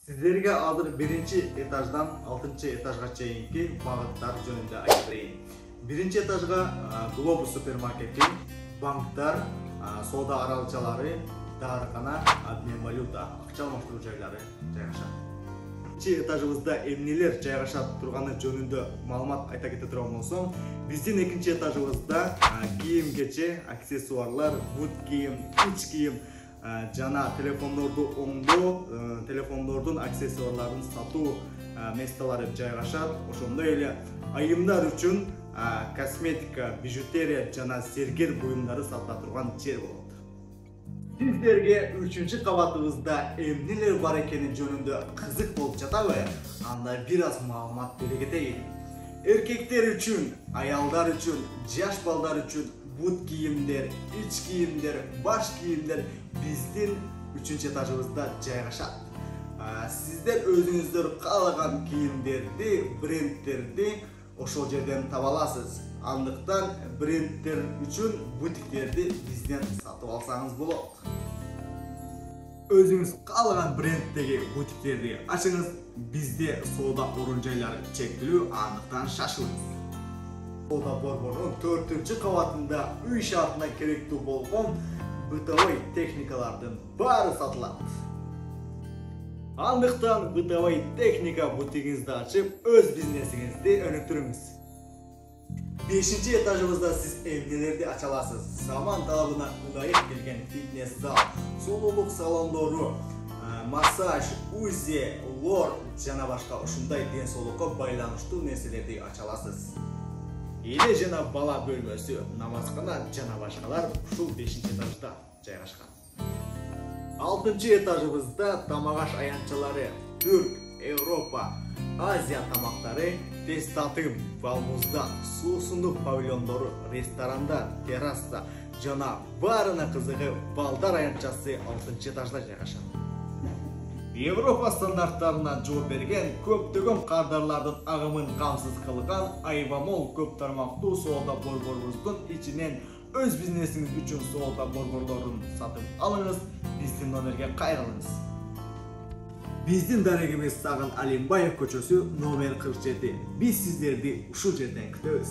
Sizlerge azыр birinci etаждан 6-cı etажга чейинки багыттар жөнүндө айтып берейин. Birinci etажга Globus супермаркети, банктар, соода аралчалары, дарыкана, обмен валюта, акча алмаштыруу жайлары жайгашат. Birinci etажыбызда эмнелер жайгашат турганы жөнүндө маалымат айта кете турган болсом, биздин экинчи этажыбызда кийим-кече, аксессуарлар, бут кийим, ич кийим жана телефондорду оңдоо, телефондордун аксессуарларын сатуу месталары жайгашат. Ошондой эле айымдар үчүн косметика, бижутерия жана зергер буюмдары сатыла турган жер болот. Сиздерге 3-чү кабатыбызда эмнелер бар экени жөнүндө кызык болуп жатабы? Анда бир аз маалымат бере кетейин. Эркектер үчүн, аялдар үчүн, жаш балдар үчүн бут кийимдер, ич кийимдер, баш кийимдер биздин 3-чү этажыбызда жайгашат. Сиздер өзүңүздөр каалаган кийимдерди, брендтерди ошол жерден таба аласыз. Андыктан брендтер үчүн бутиктерди бизден сатып алсаңыз болот. Өзүңүз каалаган бренддеги бутиктерди ачыңыз. Бизде соода орун жайлары чектелүү, андыктан шашылыңыз. Соода борборунун 4-чү кабатында үй шартына керектүү болгон бытовой техникалардын баары сатылат. Андыктан бытовой техника бутигиңизди ачып, өз бизнесиңизди өнүктүрүңүз. 5-чи этажыбызда сиз эмнелерди ача аласыз? Заман талабына ылайык келген фитнес зал, сулуулук салондору, массаж, узи, лор жана башка ушундай ден соолукка байланыштуу нерселерди ача аласыз. Эне жана бала бөлмөсү, намазкана жана башкалар ушул 5-чи этажда жайгашкан. 6-чы этажыбызда тамак аш аянтчалары, Түрк, Европа, Азия тамактары, тез татым, балмуздан, суусундук павильондору, ресторандар, терраса жана баарына кызыгы балдар аянтчасы 6-чы этажда жайгашат. Европа стандарттарына жооп берген көптөгөн кардарлардын агымын камсыз кылган Айвамол көп тармактуу соода борборубуздун ичинен өз бизнесиңиз үчүн соода борборлорун сатып алыңыз, биздин номерге кайрылыңыз. Биздин дарегибиз Сагын Алимбаев көчөсү номер 47. Биз сиздерди ушул жерден күтөбүз.